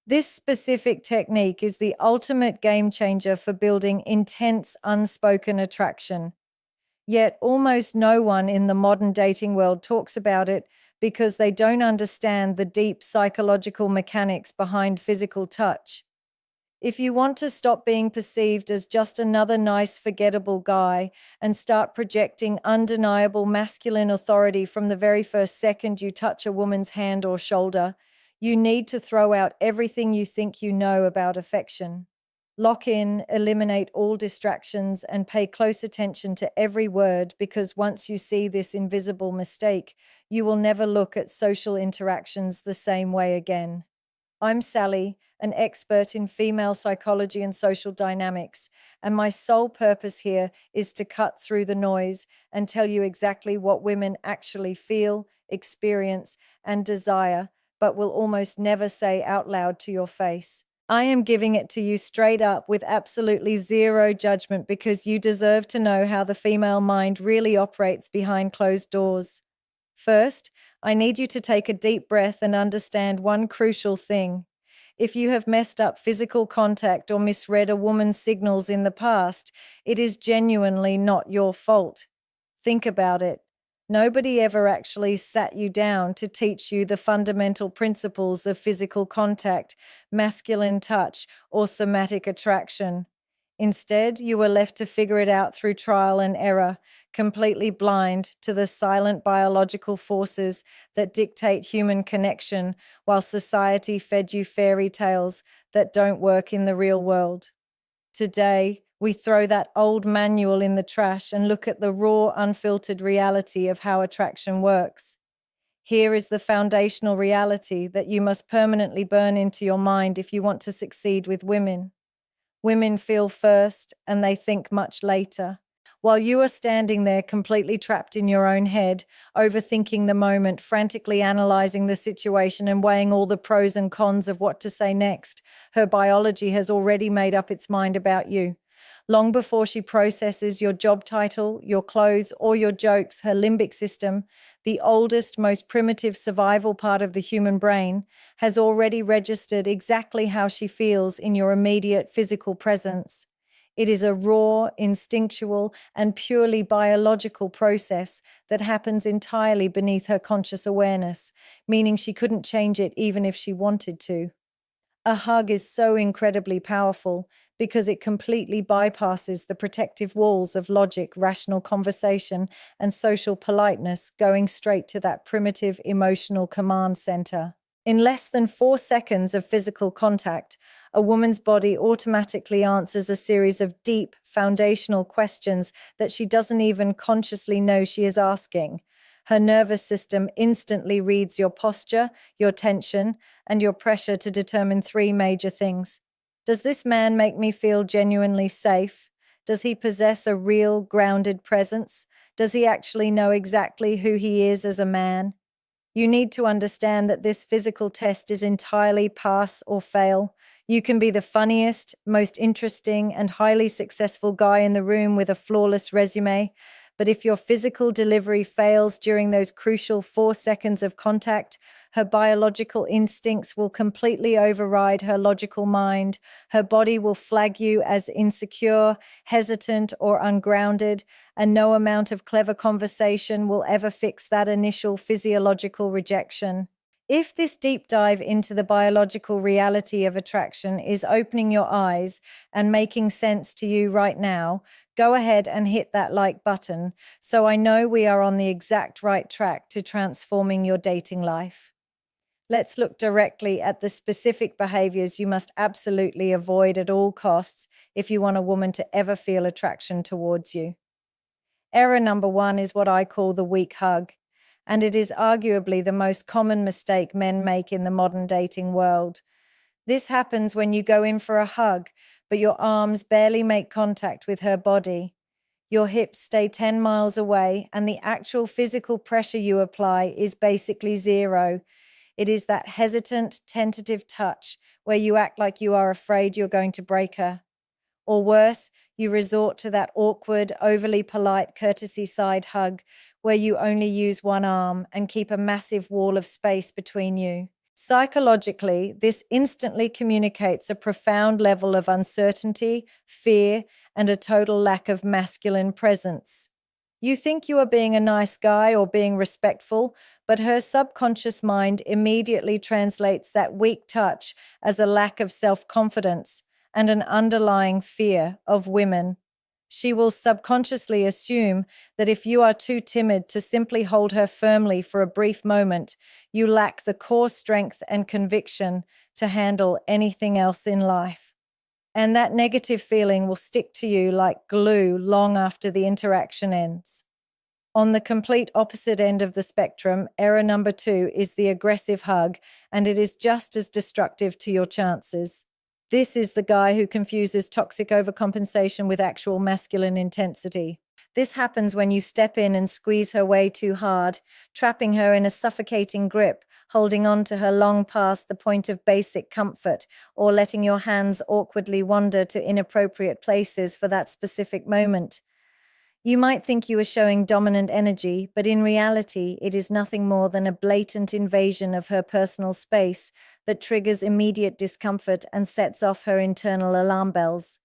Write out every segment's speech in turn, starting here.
This specific technique is the ultimate game changer for building intense, unspoken attraction. Yet almost no one in the modern dating world talks about it because they don't understand the deep psychological mechanics behind physical touch. If you want to stop being perceived as just another nice, forgettable guy and start projecting undeniable masculine authority from the very first second you touch a woman's hand or shoulder, you need to throw out everything you think you know about affection. Lock in, eliminate all distractions, and pay close attention to every word because once you see this invisible mistake, you will never look at social interactions the same way again. I'm Sally, an expert in female psychology and social dynamics, and my sole purpose here is to cut through the noise and tell you exactly what women actually feel, experience, and desire, but will almost never say out loud to your face. I am giving it to you straight up with absolutely zero judgment because you deserve to know how the female mind really operates behind closed doors. First, I need you to take a deep breath and understand one crucial thing. If you have messed up physical contact or misread a woman's signals in the past, it is genuinely not your fault. Think about it. Nobody ever actually sat you down to teach you the fundamental principles of physical contact, masculine touch, or somatic attraction. Instead, you were left to figure it out through trial and error, completely blind to the silent biological forces that dictate human connection, while society fed you fairy tales that don't work in the real world. Today, we throw that old manual in the trash and look at the raw, unfiltered reality of how attraction works. Here is the foundational reality that you must permanently burn into your mind if you want to succeed with women. Women feel first and they think much later. While you are standing there completely trapped in your own head, overthinking the moment, frantically analyzing the situation and weighing all the pros and cons of what to say next, her biology has already made up its mind about you. Long before she processes your job title, your clothes, or your jokes, her limbic system, the oldest, most primitive survival part of the human brain, has already registered exactly how she feels in your immediate physical presence. It is a raw, instinctual, and purely biological process that happens entirely beneath her conscious awareness, meaning she couldn't change it even if she wanted to. A hug is so incredibly powerful because it completely bypasses the protective walls of logic, rational conversation, and social politeness, going straight to that primitive emotional command center. In less than 4 seconds of physical contact, a woman's body automatically answers a series of deep, foundational questions that she doesn't even consciously know she is asking. Her nervous system instantly reads your posture, your tension, and your pressure to determine 3 major things. Does this man make me feel genuinely safe? Does he possess a real, grounded presence? Does he actually know exactly who he is as a man? You need to understand that this physical test is entirely pass or fail. You can be the funniest, most interesting, and highly successful guy in the room with a flawless resume, but if your physical delivery fails during those crucial 4 seconds of contact, her biological instincts will completely override her logical mind. Her body will flag you as insecure, hesitant, or ungrounded, and no amount of clever conversation will ever fix that initial physiological rejection. If this deep dive into the biological reality of attraction is opening your eyes and making sense to you right now, go ahead and hit that like button so I know we are on the exact right track to transforming your dating life. Let's look directly at the specific behaviors you must absolutely avoid at all costs if you want a woman to ever feel attraction towards you. Error number 1 is what I call the weak hug, and it is arguably the most common mistake men make in the modern dating world. This happens when you go in for a hug, but your arms barely make contact with her body. Your hips stay 10 miles away, and the actual physical pressure you apply is basically zero. It is that hesitant, tentative touch where you act like you are afraid you're going to break her. Or worse, you resort to that awkward, overly polite courtesy side hug where you only use one arm and keep a massive wall of space between you. Psychologically, this instantly communicates a profound level of uncertainty, fear, and a total lack of masculine presence. You think you are being a nice guy or being respectful, but her subconscious mind immediately translates that weak touch as a lack of self confidence and an underlying fear of women. She will subconsciously assume that if you are too timid to simply hold her firmly for a brief moment, you lack the core strength and conviction to handle anything else in life. And that negative feeling will stick to you like glue long after the interaction ends. On the complete opposite end of the spectrum, error number 2 is the aggressive hug, and it is just as destructive to your chances. This is the guy who confuses toxic overcompensation with actual masculine intensity. This happens when you step in and squeeze her way too hard, trapping her in a suffocating grip, holding on to her long past the point of basic comfort, or letting your hands awkwardly wander to inappropriate places for that specific moment. You might think you are showing dominant energy, but in reality, it is nothing more than a blatant invasion of her personal space that triggers immediate discomfort and sets off her internal alarm bells.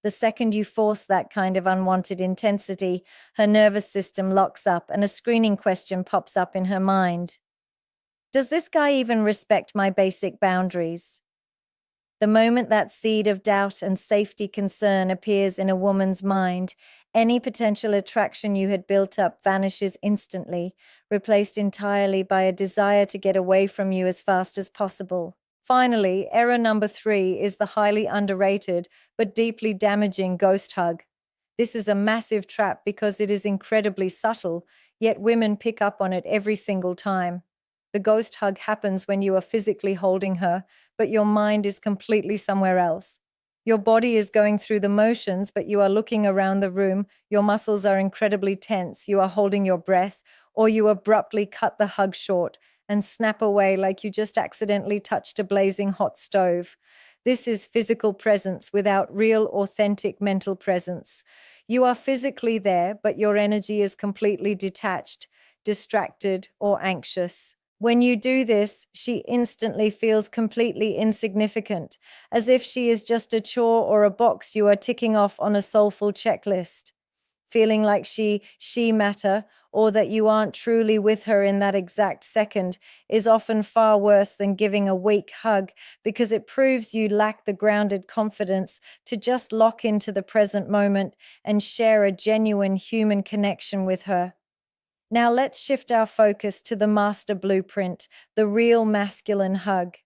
The second you force that kind of unwanted intensity, her nervous system locks up and a screening question pops up in her mind. Does this guy even respect my basic boundaries? The moment that seed of doubt and safety concern appears in a woman's mind, any potential attraction you had built up vanishes instantly, replaced entirely by a desire to get away from you as fast as possible. Finally, error number 3 is the highly underrated but deeply damaging ghost hug. This is a massive trap because it is incredibly subtle, yet women pick up on it every single time. The ghost hug happens when you are physically holding her, but your mind is completely somewhere else. Your body is going through the motions, but you are looking around the room, your muscles are incredibly tense, you are holding your breath, or you abruptly cut the hug short and snap away like you just accidentally touched a blazing hot stove. This is physical presence without real, authentic mental presence. You are physically there, but your energy is completely detached, distracted, or anxious. When you do this, she instantly feels completely insignificant, as if she is just a chore or a box you are ticking off on a soulful checklist. Feeling like she matter, or that you aren't truly with her in that exact second, is often far worse than giving a weak hug because it proves you lack the grounded confidence to just lock into the present moment and share a genuine human connection with her. Now let's shift our focus to the master blueprint, the real masculine hug.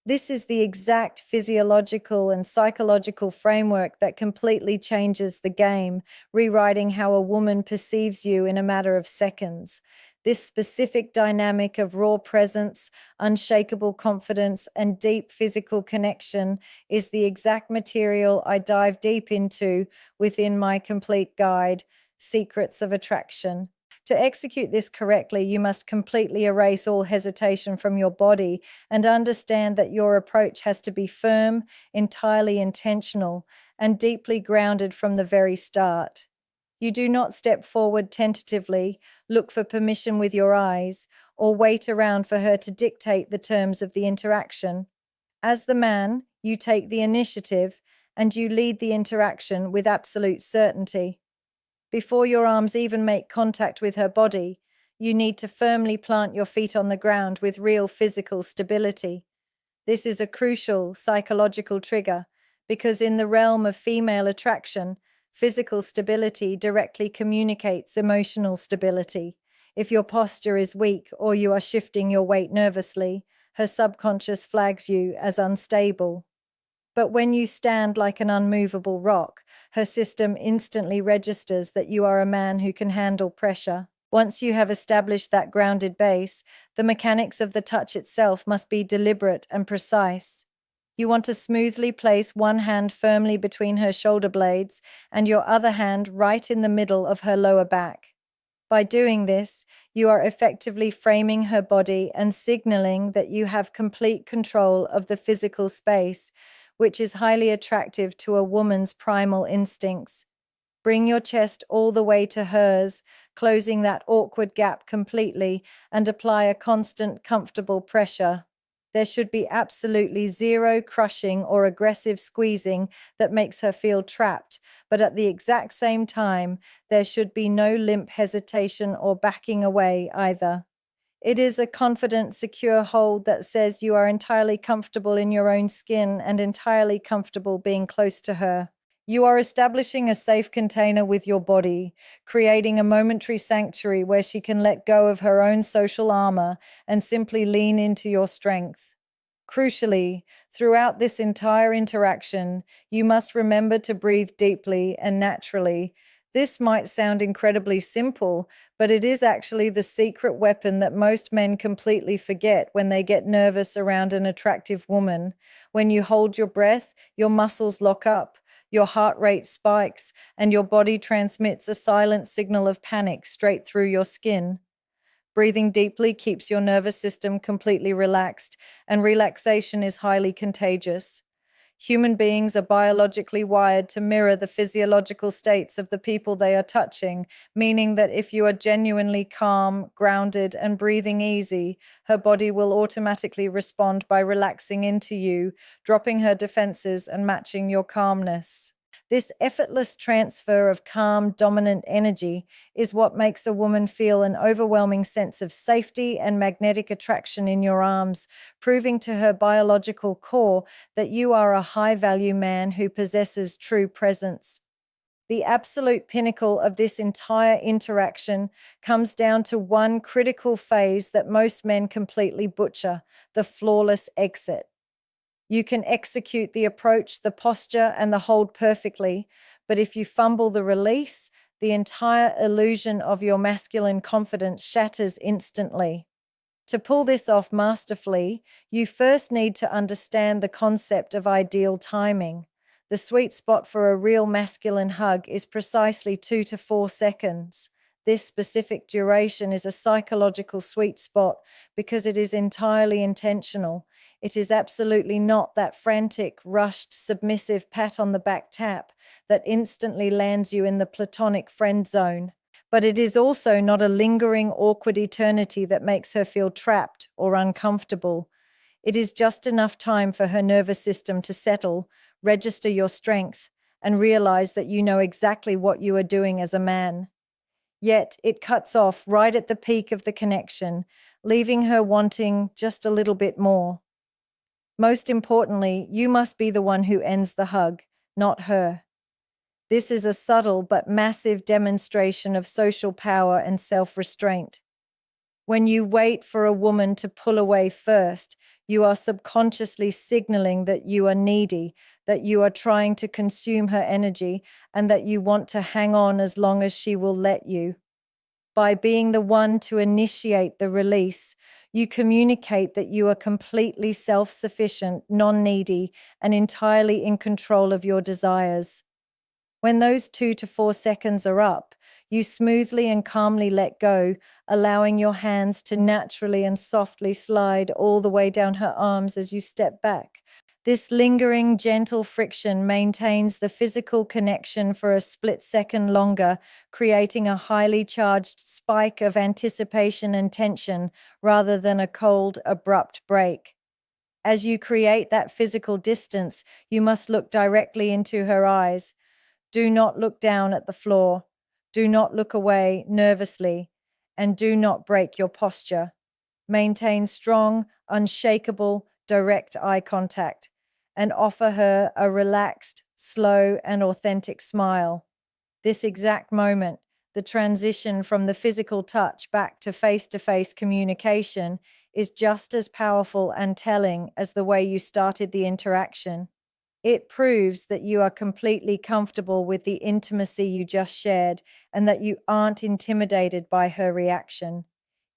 This is the exact physiological and psychological framework that completely changes the game, rewriting how a woman perceives you in a matter of seconds. This specific dynamic of raw presence, unshakable confidence, and deep physical connection is the exact material I dive deep into within my complete guide, Secrets of Attraction. To execute this correctly, you must completely erase all hesitation from your body and understand that your approach has to be firm, entirely intentional, and deeply grounded from the very start. You do not step forward tentatively, look for permission with your eyes, or wait around for her to dictate the terms of the interaction. As the man, you take the initiative and you lead the interaction with absolute certainty. Before your arms even make contact with her body, you need to firmly plant your feet on the ground with real physical stability. This is a crucial psychological trigger because in the realm of female attraction, physical stability directly communicates emotional stability. If your posture is weak or you are shifting your weight nervously, her subconscious flags you as unstable. But when you stand like an unmovable rock, her system instantly registers that you are a man who can handle pressure. Once you have established that grounded base, the mechanics of the touch itself must be deliberate and precise. You want to smoothly place one hand firmly between her shoulder blades and your other hand right in the middle of her lower back. By doing this, you are effectively framing her body and signaling that you have complete control of the physical space, which is highly attractive to a woman's primal instincts. Bring your chest all the way to hers, closing that awkward gap completely, and apply a constant, comfortable pressure. There should be absolutely zero crushing or aggressive squeezing that makes her feel trapped, but at the exact same time, there should be no limp hesitation or backing away either. It is a confident, secure hold that says you are entirely comfortable in your own skin and entirely comfortable being close to her. You are establishing a safe container with your body, creating a momentary sanctuary where she can let go of her own social armor and simply lean into your strength. Crucially, throughout this entire interaction, you must remember to breathe deeply and naturally. This might sound incredibly simple, but it is actually the secret weapon that most men completely forget when they get nervous around an attractive woman. When you hold your breath, your muscles lock up, your heart rate spikes, and your body transmits a silent signal of panic straight through your skin. Breathing deeply keeps your nervous system completely relaxed, and relaxation is highly contagious. Human beings are biologically wired to mirror the physiological states of the people they are touching, meaning that if you are genuinely calm, grounded, and breathing easy, her body will automatically respond by relaxing into you, dropping her defenses and matching your calmness. This effortless transfer of calm, dominant energy is what makes a woman feel an overwhelming sense of safety and magnetic attraction in your arms, proving to her biological core that you are a high-value man who possesses true presence. The absolute pinnacle of this entire interaction comes down to one critical phase that most men completely butcher: the flawless exit. You can execute the approach, the posture, and the hold perfectly, but if you fumble the release, the entire illusion of your masculine confidence shatters instantly. To pull this off masterfully, you first need to understand the concept of ideal timing. The sweet spot for a real masculine hug is precisely 2 to 4 seconds. This specific duration is a psychological sweet spot because it is entirely intentional. It is absolutely not that frantic, rushed, submissive pat on the back tap that instantly lands you in the platonic friend zone. But it is also not a lingering, awkward eternity that makes her feel trapped or uncomfortable. It is just enough time for her nervous system to settle, register your strength, and realize that you know exactly what you are doing as a man. Yet it cuts off right at the peak of the connection, leaving her wanting just a little bit more. Most importantly, you must be the one who ends the hug, not her. This is a subtle but massive demonstration of social power and self-restraint. When you wait for a woman to pull away first, you are subconsciously signaling that you are needy, that you are trying to consume her energy, and that you want to hang on as long as she will let you. By being the one to initiate the release, you communicate that you are completely self-sufficient, non-needy, and entirely in control of your desires. When those 2 to 4 seconds are up, you smoothly and calmly let go, allowing your hands to naturally and softly slide all the way down her arms as you step back. This lingering, gentle friction maintains the physical connection for a split second longer, creating a highly charged spike of anticipation and tension rather than a cold, abrupt break. As you create that physical distance, you must look directly into her eyes. Do not look down at the floor. Do not look away nervously, and do not break your posture. Maintain strong, unshakable, direct eye contact, and offer her a relaxed, slow, and authentic smile. This exact moment, the transition from the physical touch back to face-to-face communication, is just as powerful and telling as the way you started the interaction. It proves that you are completely comfortable with the intimacy you just shared and that you aren't intimidated by her reaction.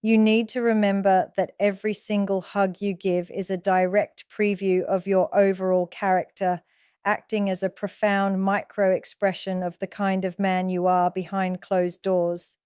You need to remember that every single hug you give is a direct preview of your overall character, acting as a profound micro-expression of the kind of man you are behind closed doors.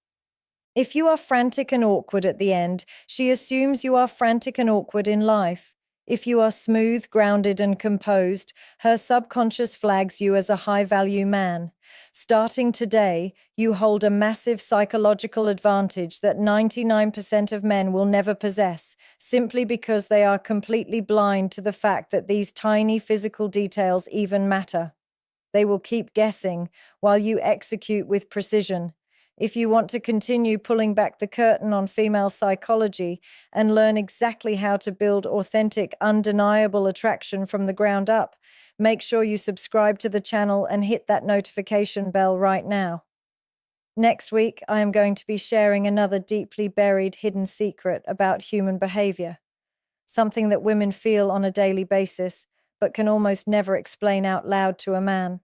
If you are frantic and awkward at the end, she assumes you are frantic and awkward in life. If you are smooth, grounded, and composed, her subconscious flags you as a high-value man. Starting today, you hold a massive psychological advantage that 99% of men will never possess, simply because they are completely blind to the fact that these tiny physical details even matter. They will keep guessing while you execute with precision. If you want to continue pulling back the curtain on female psychology and learn exactly how to build authentic, undeniable attraction from the ground up, make sure you subscribe to the channel and hit that notification bell right now. Next week, I am going to be sharing another deeply buried hidden secret about human behavior, something that women feel on a daily basis, but can almost never explain out loud to a man.